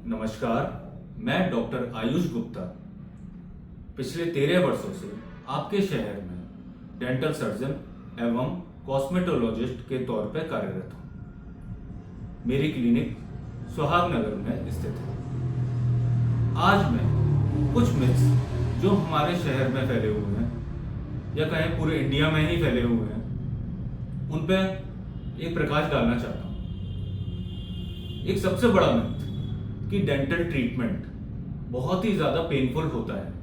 नमस्कार, मैं डॉक्टर आयुष गुप्ता पिछले 13 वर्षों से आपके शहर में डेंटल सर्जन एवं कॉस्मेटोलॉजिस्ट के तौर पर कार्यरत हूँ। मेरी क्लिनिक सुहाग नगर में स्थित है। आज मैं कुछ मिथ्स जो हमारे शहर में फैले हुए हैं या कहें पूरे इंडिया में ही फैले हुए हैं, उन पर एक प्रकाश डालना चाहता हूँ। एक सबसे बड़ा मिथ कि डेंटल ट्रीटमेंट बहुत ही ज़्यादा पेनफुल होता है।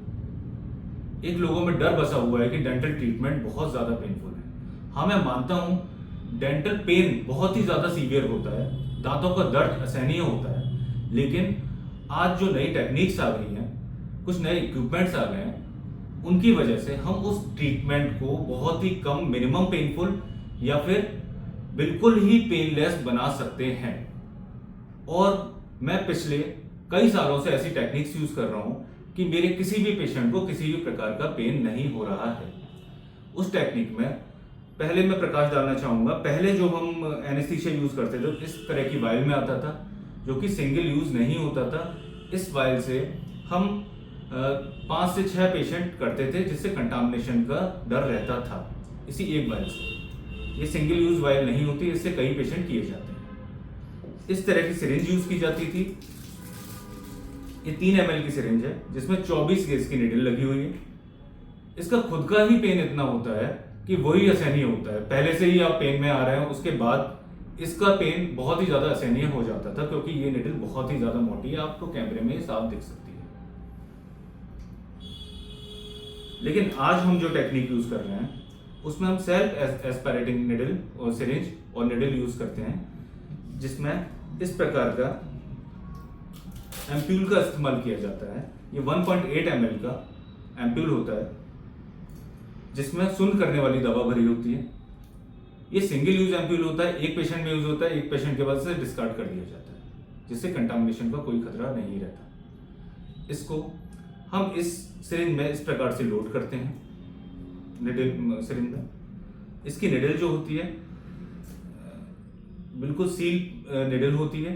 एक लोगों में डर बसा हुआ है कि डेंटल ट्रीटमेंट बहुत ज़्यादा पेनफुल है। हाँ, मैं मानता हूँ डेंटल पेन बहुत ही ज़्यादा सीवियर होता है, दांतों का दर्द असहनीय होता है। लेकिन आज जो नई टेक्निक्स आ गई हैं, कुछ नए इक्विपमेंट्स आ गए हैं, उनकी वजह से हम उस ट्रीटमेंट को बहुत ही कम, मिनिमम पेनफुल या फिर बिल्कुल ही पेनलेस बना सकते हैं। और मैं पिछले कई सालों से ऐसी टेक्निक्स यूज कर रहा हूं कि मेरे किसी भी पेशेंट को किसी भी प्रकार का पेन नहीं हो रहा है। उस टेक्निक में पहले मैं प्रकाश डालना चाहूंगा। पहले जो हम एनेस्थीसिया यूज करते थे, इस तरह की वायल में आता था जो कि सिंगल यूज नहीं होता था। इस वायल से हम 5 से 6 पेशेंट करते थे, जिससे कंटामिनेशन का डर रहता था इसी एक वायल से। ये सिंगल यूज वायल नहीं होती, इससे कई पेशेंट किए जाते हैं। इस तरह की सिरिंज यूज की जाती थी। ये 3 ml की सिरिंज है जिसमें 24 गेज की निडल लगी हुई है। इसका खुद का ही पेन इतना होता है कि वही असहनीय होता है। पहले से ही आप पेन में आ रहे हैं, उसके बाद इसका पेन बहुत ही ज्यादा असहनीय हो जाता था, क्योंकि ये निडल बहुत ही ज्यादा मोटी है। आपको कैमरे में साफ दिख सकती है। लेकिन आज हम जो टेक्निक यूज कर रहे हैं उसमें हम सेल्फ एस्पिरेटिंग निडल और सिरिंज और निडल यूज करते हैं, जिसमें इस प्रकार का एम्प्यूल का इस्तेमाल किया जाता है। ये 1.8 ml का एम्प्यूल होता है, जिसमें सुन्न करने वाली दवा भरी होती है। ये सिंगल यूज एम्प्यूल होता है, एक पेशेंट में यूज होता है, एक पेशेंट के बाद से डिस्कार्ड कर दिया जाता है, जिससे कंटामिनेशन का कोई खतरा नहीं रहता। इसको हम इस सिरिंज में इस प्रकार से लोड करते हैं, निडल सिरिंज में। इसकी निडल जो होती है बिल्कुल सील निडल होती है।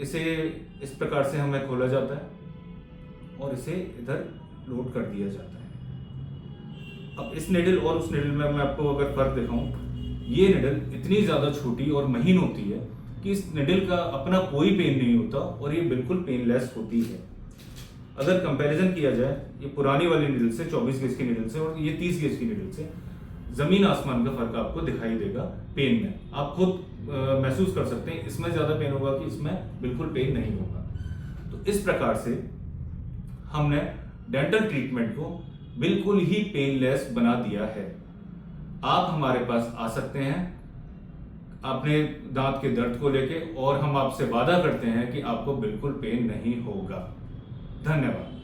इसे इस प्रकार से हमें खोला जाता है और इसे इधर लोड कर दिया जाता है। अब इस निडल और उस निडल में मैं आपको अगर फर्क दिखाऊं, ये निडल इतनी ज़्यादा छोटी और महीन होती है कि इस निडल का अपना कोई पेन नहीं होता और ये बिल्कुल पेनलेस होती है। अगर कंपैरिजन किया जाए ये पुरानी वाली निडल से, 24 गेज की निडल से, और ये 30 गेज की निडल से, जमीन आसमान का फर्क आपको दिखाई देगा पेन में। आप खुद महसूस कर सकते हैं, इसमें ज्यादा पेन होगा कि इसमें बिल्कुल पेन नहीं होगा। तो इस प्रकार से हमने डेंटल ट्रीटमेंट को बिल्कुल ही पेनलेस बना दिया है। आप हमारे पास आ सकते हैं अपने दांत के दर्द को लेके, और हम आपसे वादा करते हैं कि आपको बिल्कुल पेन नहीं होगा। धन्यवाद।